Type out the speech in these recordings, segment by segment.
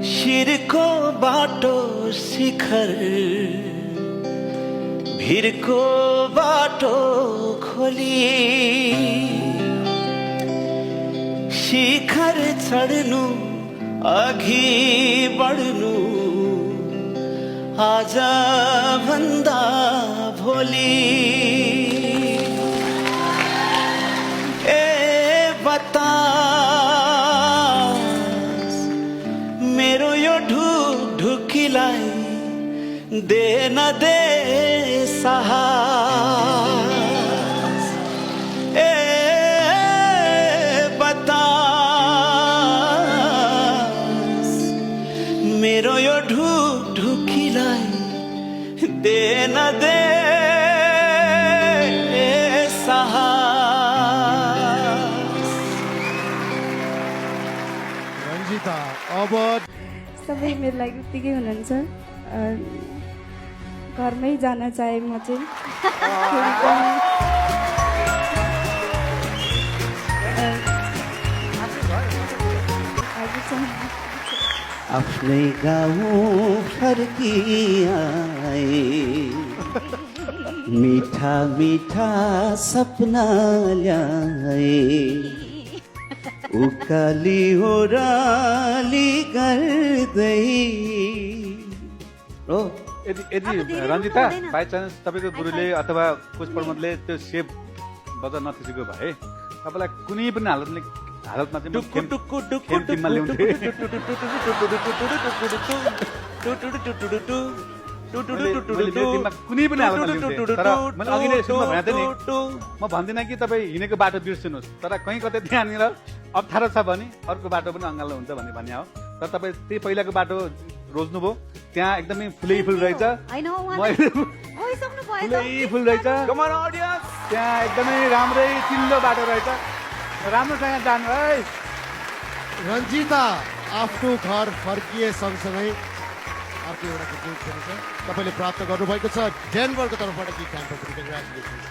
शिरको बाटो शिखर भिरको बाटो खोली शिखर चढ्नु अघि बढ्नु आज भन्दा भोलि बतास मेरो यो ढुकढुकीलाई दे न दे साहस बतास मेरो यो ढुकढुकीलाई दे न दे साहस। रञ्जिता अब सबै मेरो लागि उत्तिकै हुनुहुन्छ घरमै जान चाहे म चाहिँ आफ्नै गाउँ फर्किआए मीठा मीठा सपना ल्याए उकाली ओह्राली गर्दै हो यदि रञ्जिता बाई चान्स तपाईँको गुरुले अथवा कोच प्रमोदले त्यो सेप बजाउन नथिसेको भए तपाईँलाई कुनै पनि हालतमा चाहिँ खेल टिममा ल्याउँथे। कुनै पनि हालतमा ल्याउँथे। तर मैले अघि नै सुन्नु भनेको थिएँ नि, म भन्दिनँ कि तपाईँ हिँडेको बाटो बिर्सिनुहोस्, तर कहीँ कतै त्यहाँनिर अप्ठ्यारो छ भने अर्को बाटो पनि अँगालो हुन्छ भन्ने भन्ने हो। तर तपाईँ त्यही पहिलाको बाटो रोज्नुभयो, त्यहाँ एकदमै फुलै फुल रहेछ, फुलै फुल रहेछ, त्यहाँ एकदमै राम्रै चिल्लो बाटो रहेछ, राम्रोसँग जानु है। रञ्जिता आफ्नो घर फर्किए सँगसँगै अर्को एउटा गिफ्ट पनि छ तपाईँले प्राप्त गर्नुभएको छ डेनभरको तर्फबाट गिफ्ट ह्याम्पर पनि। कङ्ग्रेचुलेसन्स।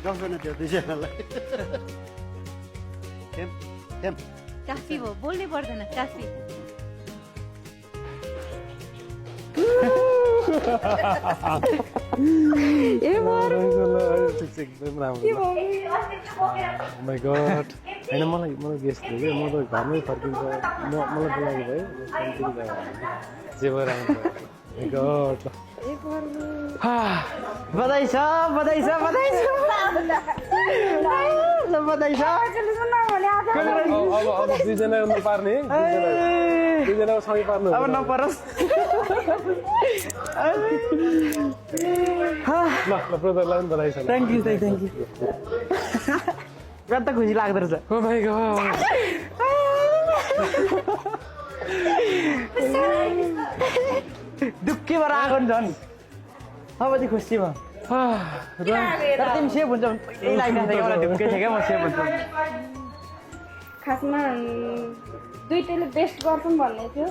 गर्दैन त्यो दुईजनालाई काफी भयो, बोल्नै पर्दैन काफी। होइन मलाई गेस्ट थियो कि म त घरमै फर्किन्छ मलाई बोलाएको भयो जे भएर बधाई छ बधाई छ बधाई छ बधाई छ। अब दुईजना नपार्ने दुईजना सँगै पार्नु अब नपरोस्। ल ब्रदरलाई पनि बधाई छ। Thank you thank you. कता खुसी लाग्दो रहेछ। ओ माइ गॉड दुःखी भएर आएको नि झन् अब चाहिँ खुसी भयो। तर तिमी सेफ हुन्छ यही लागिरहेको एउटा ढुक्कै थियो क्या, म सेफ हुन्छु। खासमा दुइटैले बेस्ट गर्छौँ भन्ने थियो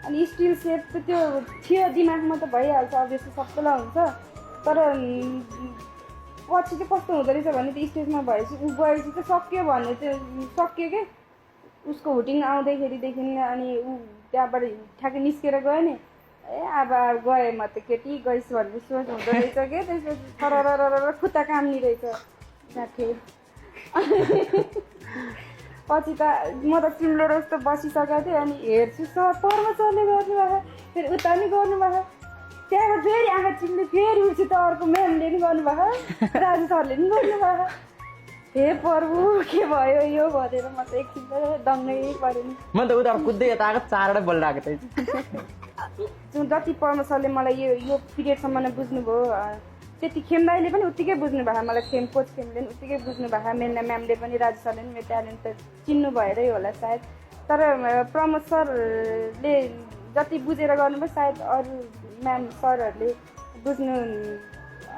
अनि स्टिल सेप त त्यो थियो दिमागमा त भइहाल्छ, अभियसली सबैलाई हुन्छ। तर पछि चाहिँ कस्तो हुँदो रहेछ भने त्यो स्टेजमा भएपछि ऊ गएपछि चाहिँ सक्यो भन्ने त्यो सक्यो क्या उसको हुटिङ आउँदैखेरिदेखि अनि ऊ त्यहाँबाट ठ्याक्कै निस्केर गयो नि, अब गएँ म त केटी गइस् भन्ने सोच हुँदो रहेछ क्या। त्यसपछि थरर खुट्टा काम्ने रहेछ थिएँ। पछि त म त चिम्लेर जस्तो बसिसकेको थिएँ अनि हेर्छु पर्व सरले गर्नुभएको, फेरि उता पनि गर्नुभएको, त्यहाँबाट फेरि आँखा चिम्ले फेरि उठ्छु त अर्को म्यामले पनि गर्नुभएको, राजु सरले पनि गर्नुभएको। हे प्रभु के भयो यो भनेर म त एकछिन त दङ्गै पऱ्यो नि। म त उता कुद्दै यता आएको चारवटा बोलिरहेको थिएँ। जति पर्व सरले मलाई यो पिरियडसम्म नै बुझ्नुभयो त्यति खेमदाईले पनि उत्तिकै बुझ्नु भएको, मलाई कोच खेमले पनि उत्तिकै बुझ्नु भएको, मेलना म्यामले पनि राजु सरले पनि मेरो ट्यालेन्ट त चिन्नु भएरै होला सायद। तर प्रमोद सरले जति बुझेर गर्नुभयो सायद अरू म्याम सरहरूले बुझ्नु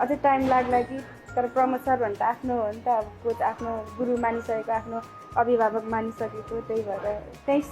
अझै टाइम लाग्ला कि। तर प्रमोद सर भने त आफ्नो हो नि त, अब कोच आफ्नो गुरु मानिसकेको, आफ्नो अभिभावक मानिसकेको, त्यही भएर त्यही